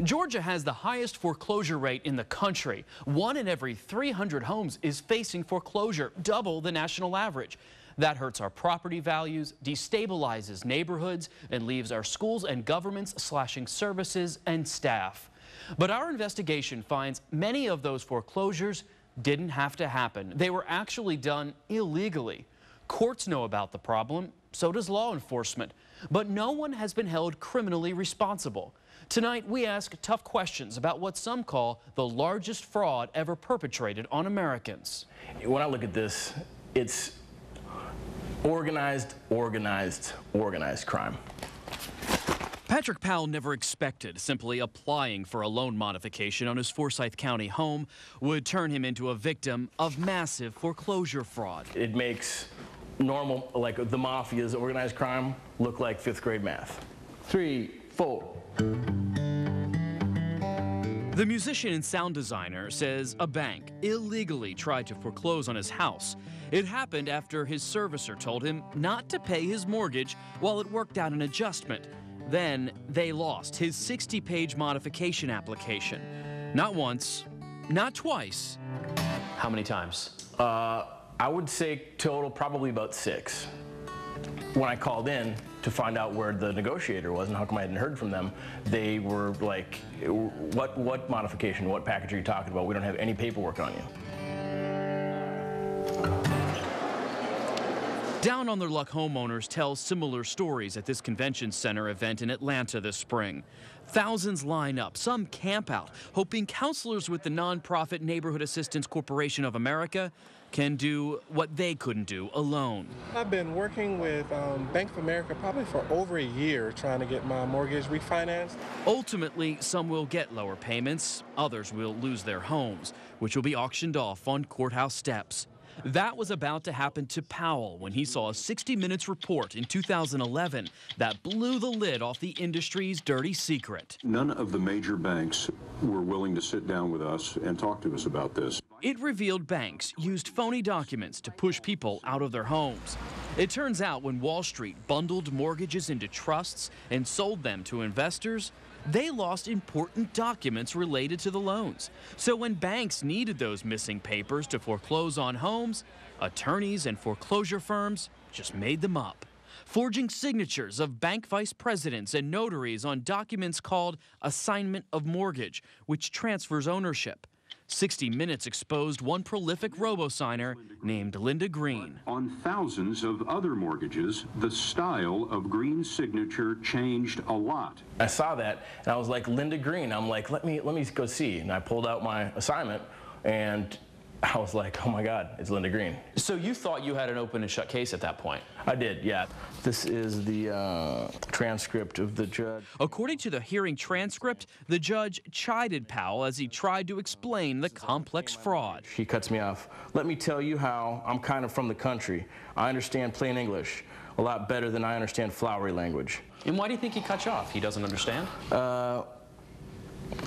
Georgia has the highest foreclosure rate in the country. 1 in every 300 homes is facing foreclosure, double the national average. That hurts our property values, destabilizes neighborhoods, and leaves our schools and governments slashing services and staff. But our investigation finds many of those foreclosures didn't have to happen. They were actually done illegally. Courts know about the problem, so does law enforcement. But no one has been held criminally responsible. Tonight, we ask tough questions about what some call the largest fraud ever perpetrated on Americans. When I look at this, it's organized crime. Patrick Powell never expected simply applying for a loan modification on his Forsyth County home would turn him into a victim of massive foreclosure fraud. It makes normal, like the mafia's organized crime, look like 5th grade math. 3, 4. The musician and sound designer says a bank illegally tried to foreclose on his house. It happened after his servicer told him not to pay his mortgage while it worked out an adjustment. Then they lost his 60-page modification application. Not once, not twice. How many times? I would say total probably about 6. When I called in to find out where the negotiator was and how come I hadn't heard from them, they were like, what modification, what package are you talking about? We don't have any paperwork on you. Down on their luck homeowners tell similar stories at this convention center event in Atlanta this spring. Thousands line up, some camp out, hoping counselors with the nonprofit Neighborhood Assistance Corporation of America can do what they couldn't do alone. I've been working with Bank of America probably for over a year trying to get my mortgage refinanced. Ultimately, some will get lower payments, others will lose their homes, which will be auctioned off on courthouse steps. That was about to happen to Powell when he saw a 60 Minutes report in 2011 that blew the lid off the industry's dirty secret. None of the major banks were willing to sit down with us and talk to us about this. It revealed banks used phony documents to push people out of their homes. It turns out when Wall Street bundled mortgages into trusts and sold them to investors, they lost important documents related to the loans. So when banks needed those missing papers to foreclose on homes, attorneys and foreclosure firms just made them up, forging signatures of bank vice presidents and notaries on documents called assignment of mortgage, which transfers ownership. 60 Minutes exposed one prolific robo-signer named Linda Green. On thousands of other mortgages, the style of Green's signature changed a lot. I saw that and I was like, Linda Green. I'm like, let me go see. And I pulled out my assignment and I was like, oh my God, it's Linda Green. So you thought you had an open and shut case at that point? I did, yeah. This is the transcript of the judge. According to the hearing transcript, the judge chided Powell as he tried to explain the complex fraud. He cuts me off. Let me tell you how I'm kind of from the country. I understand plain English a lot better than I understand flowery language. And why do you think he cut you off? He doesn't understand?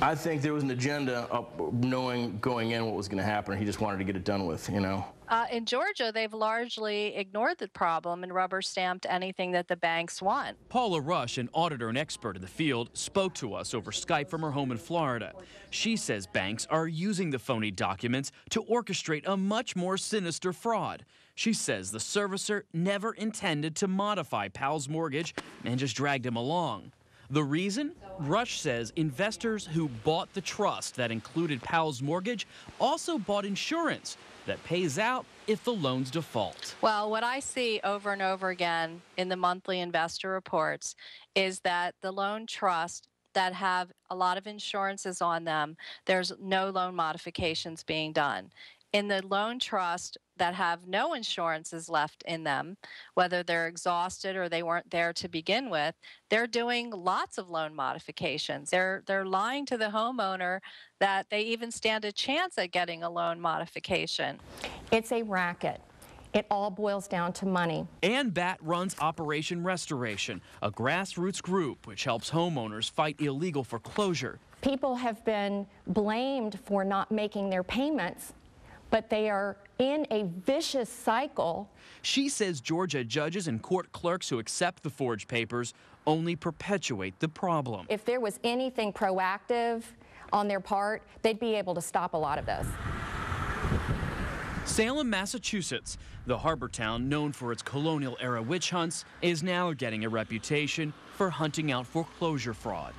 I think there was an agenda knowing going in what was going to happen. He just wanted to get it done with, you know. In Georgia, they've largely ignored the problem and rubber-stamped anything that the banks want. Paula Rush, an auditor and expert in the field, spoke to us over Skype from her home in Florida. She says banks are using the phony documents to orchestrate a much more sinister fraud. She says the servicer never intended to modify Powell's mortgage and just dragged him along. The reason? Rush says investors who bought the trust that included Powell's mortgage also bought insurance that pays out if the loans default. Well, what I see over and over again in the monthly investor reports is that the loan trust that have a lot of insurances on them, there's no loan modifications being done. In the loan trust that have no insurances left in them, whether they're exhausted or they weren't there to begin with, they're doing lots of loan modifications. They're lying to the homeowner that they even stand a chance at getting a loan modification. It's a racket. It all boils down to money. Ann Batt runs Operation Restoration, a grassroots group which helps homeowners fight illegal foreclosure. People have been blamed for not making their payments, but they are in a vicious cycle. She says Georgia judges and court clerks who accept the forged papers only perpetuate the problem. If there was anything proactive on their part, they'd be able to stop a lot of this. Salem, Massachusetts, the harbor town known for its colonial-era witch hunts, is now getting a reputation for hunting out foreclosure fraud.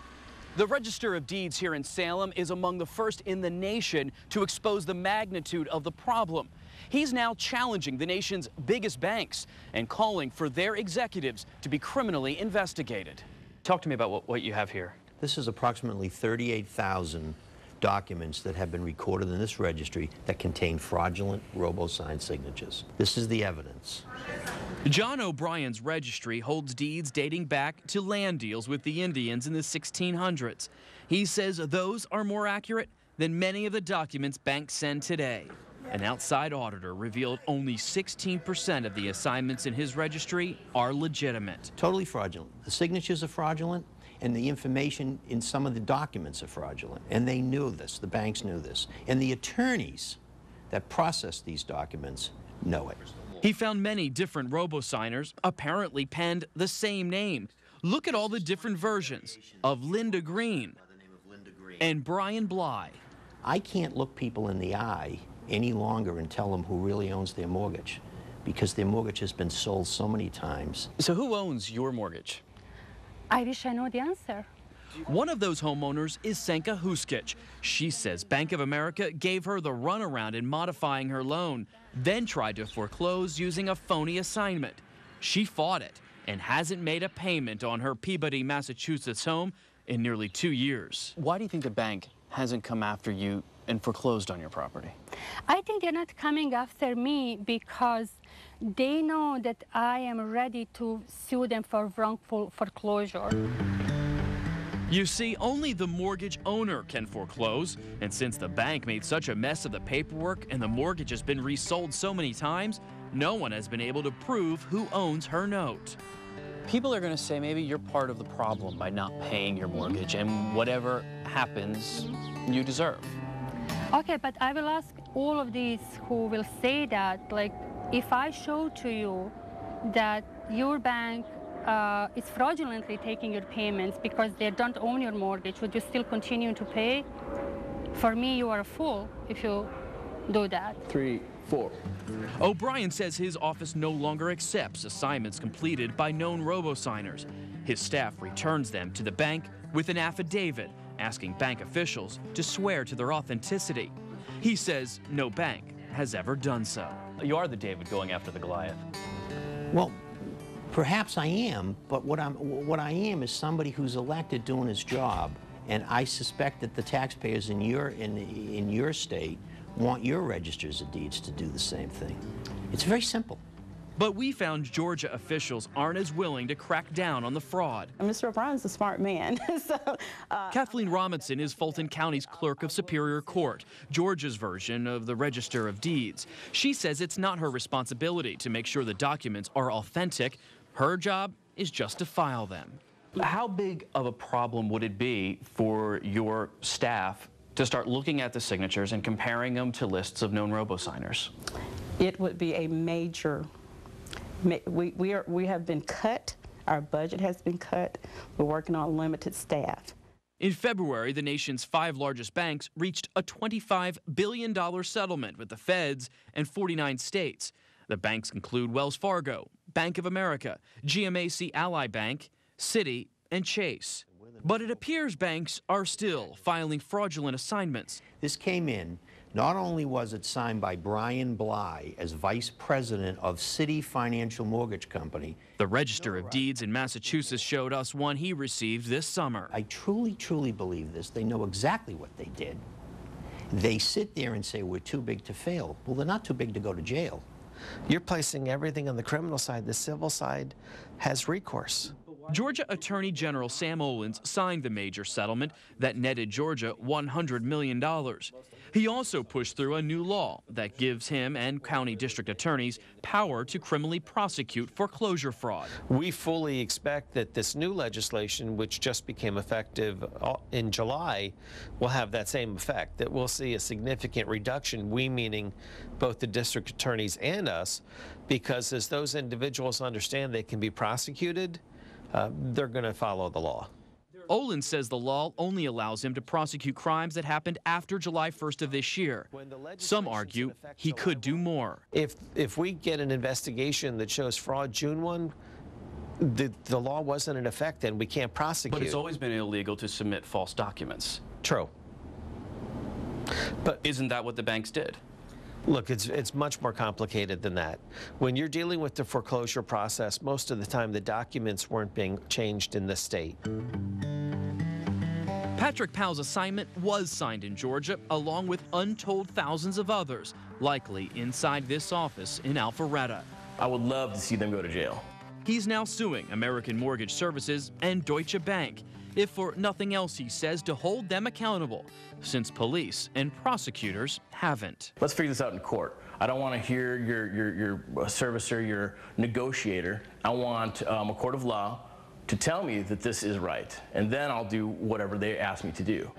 The Register of Deeds here in Salem is among the first in the nation to expose the magnitude of the problem. He's now challenging the nation's biggest banks and calling for their executives to be criminally investigated. Talk to me about what you have here. This is approximately 38,000 documents that have been recorded in this registry that contain fraudulent robo-signed signatures. This is the evidence. John O'Brien's registry holds deeds dating back to land deals with the Indians in the 1600s. He says those are more accurate than many of the documents banks send today. An outside auditor revealed only 16% of the assignments in his registry are legitimate. Totally fraudulent. The signatures are fraudulent, and the information in some of the documents are fraudulent. And they knew this, the banks knew this. And the attorneys that process these documents know it. He found many different robo-signers apparently penned the same name. Look at all the different versions of Linda Green and Brian Bly. I can't look people in the eye any longer and tell them who really owns their mortgage, because their mortgage has been sold so many times. So who owns your mortgage? I wish I know the answer. One of those homeowners is Senka Huskic. She says Bank of America gave her the runaround in modifying her loan, then tried to foreclose using a phony assignment. She fought it and hasn't made a payment on her Peabody, Massachusetts home in nearly 2 years. Why do you think the bank hasn't come after you and foreclosed on your property? I think they're not coming after me because they know that I am ready to sue them for wrongful foreclosure. You see, only the mortgage owner can foreclose, and since the bank made such a mess of the paperwork and the mortgage has been resold so many times, no one has been able to prove who owns her note. People are going to say maybe you're part of the problem by not paying your mortgage, and whatever happens, you deserve. Okay, but I will ask all of these who will say that, like, if I show to you that your bank is fraudulently taking your payments because they don't own your mortgage, would you still continue to pay? For me, you are a fool if you do that. 3, 4. O'Brien says his office no longer accepts assignments completed by known robo-signers. His staff returns them to the bank with an affidavit asking bank officials to swear to their authenticity. He says no bank has ever done so. You are the David going after the Goliath. Well, perhaps I am, but what I am is somebody who's elected doing his job, and I suspect that the taxpayers in your state want your registers of deeds to do the same thing. It's very simple. But we found Georgia officials aren't as willing to crack down on the fraud. Mr. O'Brien's a smart man. Kathleen Robinson is Fulton County's clerk of Superior Court, Georgia's version of the Register of Deeds. She says it's not her responsibility to make sure the documents are authentic. Her job is just to file them. How big of a problem would it be for your staff to start looking at the signatures and comparing them to lists of known robo-signers? It would be a major. We have been cut. Our budget has been cut. We're working on limited staff. In February, the nation's 5 largest banks reached a $25 billion settlement with the feds and 49 states. The banks include Wells Fargo, Bank of America, GMAC Ally Bank, Citi, and Chase. But it appears banks are still filing fraudulent assignments. This came in. Not only was it signed by Brian Bly as vice president of Citi Financial Mortgage Company. The Register of Deeds in Massachusetts showed us one he received this summer. I truly, truly believe this. They know exactly what they did. They sit there and say, we're too big to fail. Well, they're not too big to go to jail. You're placing everything on the criminal side. The civil side has recourse. Georgia Attorney General Sam Olens signed the major settlement that netted Georgia $100 million. He also pushed through a new law that gives him and county district attorneys power to criminally prosecute foreclosure fraud. We fully expect that this new legislation, which just became effective in July, will have that same effect, that we'll see a significant reduction, we meaning both the district attorneys and us, because as those individuals understand they can be prosecuted, they're going to follow the law. Olens says the law only allows him to prosecute crimes that happened after July 1st of this year. Some argue he could do more. If we get an investigation that shows fraud June 1, the law wasn't in effect and we can't prosecute. But it's always been illegal to submit false documents. True. But isn't that what the banks did? Look, it's much more complicated than that. When you're dealing with the foreclosure process, most of the time the documents weren't being changed in the state. Patrick Powell's assignment was signed in Georgia, along with untold thousands of others, likely inside this office in Alpharetta. I would love to see them go to jail. He's now suing American Mortgage Services and Deutsche Bank, if for nothing else, he says, to hold them accountable, since police and prosecutors haven't. Let's figure this out in court. I don't want to hear your servicer, your negotiator. I want a court of law to tell me that this is right, and then I'll do whatever they ask me to do.